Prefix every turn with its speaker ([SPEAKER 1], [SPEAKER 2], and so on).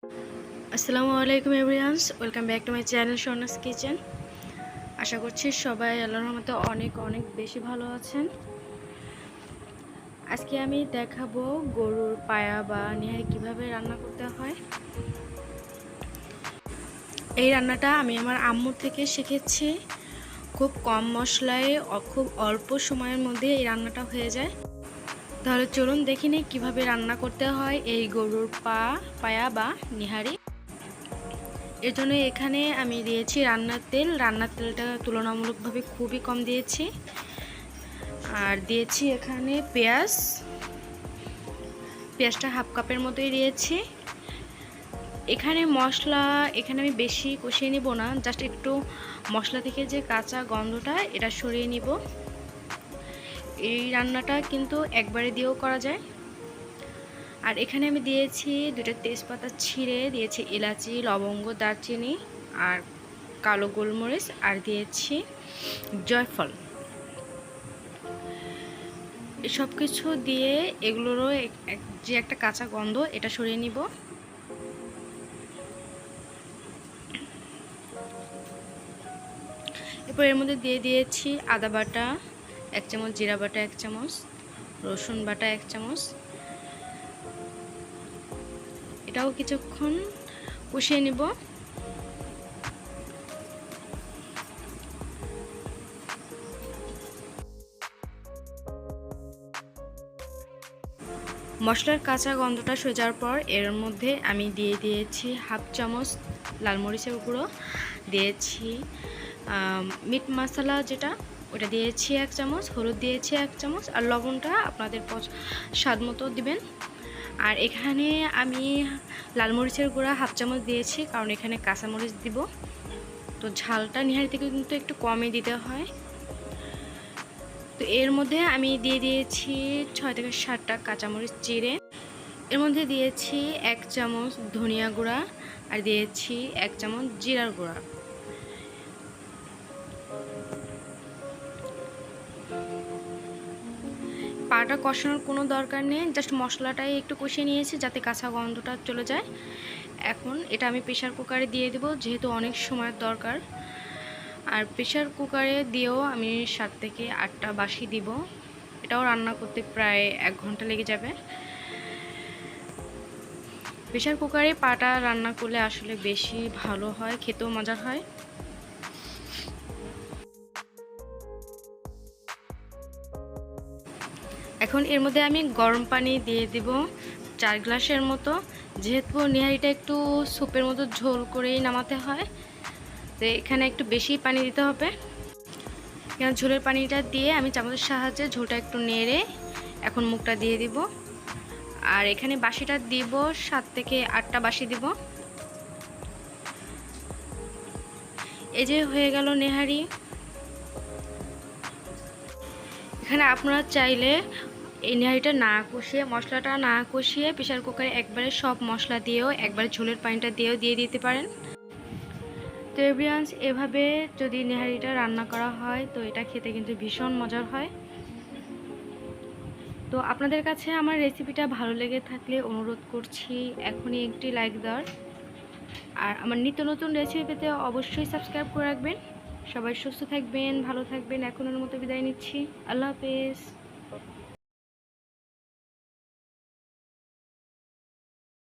[SPEAKER 1] আসসালামু আলাইকুম everyones, welcome back to my channel Sharna's kitchen. আশা করছি সবাই আল্লাহর রহমতে অনেক অনেক বেশি ভালো আছেন। আজকে আমি দেখাবো গরুর পায়া বা নিহারি কিভাবে রান্না করতে হয়। এই রান্নাটা আমি আমার আম্মুর থেকে শিখেছি। খুব কম মশলায় খুব অল্প সময়ের মধ্যে এই রান্নাটা হয়ে যায়। তাহলে চলুন দেখি নিই কীভাবে রান্না করতে হয় এই গরুর পায়া বা নিহারি। এর জন্য এখানে আমি দিয়েছি রান্নার তেলটা তুলনামূলকভাবে খুবই কম দিয়েছি। আর দিয়েছি এখানে পেঁয়াজটা হাফ কাপের মতোই দিয়েছি। এখানে আমি বেশি কষিয়ে নিব না, জাস্ট একটু মশলা থেকে যে কাঁচা গন্ধটা এটা সরিয়ে নিব। এই রান্নাটা কিন্তু একবারে দিয়েও করা যায়। আর এখানে আমি দিয়েছি 2টা তেজপাতা ছিঁড়ে দিয়েছি, এলাচি, লবঙ্গ, দারচিনি আর কালো গোলমরিচ, আর দিয়েছি জয়ফল। সব কিছু দিয়ে এগুলোরও যে একটা কাঁচা গন্ধ এটা সরিয়ে নিব। এরপর এর মধ্যে দিয়ে দিয়েছি আদা বাটা 1 চামচ, জিরা বাটা 1 চামচ, রসুন বাটা 1 চামচ। এটাও কিছুক্ষণ কষিয়ে নিব। মশলার কাঁচা গন্ধটা সরে যাওয়ার পর এর মধ্যে আমি দিয়ে দিয়েছি হাফ চামচ লাল মরিচের গুঁড়ো, দিয়েছি মিট মশলা যেটা ওটা দিয়েছি 1 চামচ, হলুদ দিয়েছি 1 চামচ, আর লবণটা আপনাদের স্বাদ মতো দিবেন। আর এখানে আমি লাল মরিচের গুঁড়া হাফ চামচ দিয়েছি, কারণ এখানে কাঁচামরিচ দিব, তো ঝালটা নিহারি থেকে কিন্তু একটু কমই দিতে হয়। তো এর মধ্যে আমি দিয়ে দিয়েছি 6 থেকে 7টা কাঁচামরিচ চিড়ে। এর মধ্যে দিয়েছি 1 চামচ ধনিয়া গুঁড়া আর দিয়েছি 1 চামচ জিরার গুঁড়া। পাটা কষানোর কোনো দরকার নেই, জাস্ট মশলাটাই একটু কষিয়ে নিয়েছি যাতে কাঁচা গন্ধটা চলে যায়। এখন এটা আমি প্রেশার কুকারে দিয়ে দেব, যেহেতু অনেক সময়ের দরকার। আর প্রেশার কুকারে দিয়েও আমি 7 থেকে 8টা বাসি দিব। এটাও রান্না করতে প্রায় 1 ঘন্টা লেগে যাবে। প্রেশার কুকারে পাটা রান্না করলে আসলে বেশি ভালো হয়, খেতেও মজা হয়। এখন এর মধ্যে আমি গরম পানি দিয়ে দিব 4 গ্লাসের মতো। যেহেতু নিহারিটা একটু স্যুপের মতো ঝোল করেই নামাতে হয়, তো এখানে একটু বেশি পানি দিতে হবে। এখানে ঝোলের পানিটা দিয়ে আমি চামচের সাহায্যে ঝোলটা একটু নেড়ে এখন মুখটা দিয়ে দিব। আর এখানে বাসিটা দিব 7 থেকে 8টা বাসি দিব। এই যে হয়ে গেল নেহারি। এখানে আপনারা চাইলে এই নেহারিটা না কষিয়ে, মশলাটা না কষিয়ে প্রেশার কুকারে একবারে সব মশলা দিয়েও একবারে ঝোলের পানিটা দিয়েও দিয়ে দিতে পারেন। তো এভরিওয়ানস, এভাবে যদি নেহারিটা রান্না করা হয় তো এটা খেতে কিন্তু ভীষণ মজার হয়। তো আপনাদের কাছে আমার রেসিপিটা ভালো লেগে থাকলে অনুরোধ করছি এখনই একটি লাইক দেওয়ার। আর আমার নিত্য নতুন রেসিপি পেতে অবশ্যই সাবস্ক্রাইব করে রাখবেন। সবাই সুস্থ থাকবেন, ভালো থাকবেন। এখনের মতো বিদায় নিচ্ছি। আল্লাহ হাফেজ।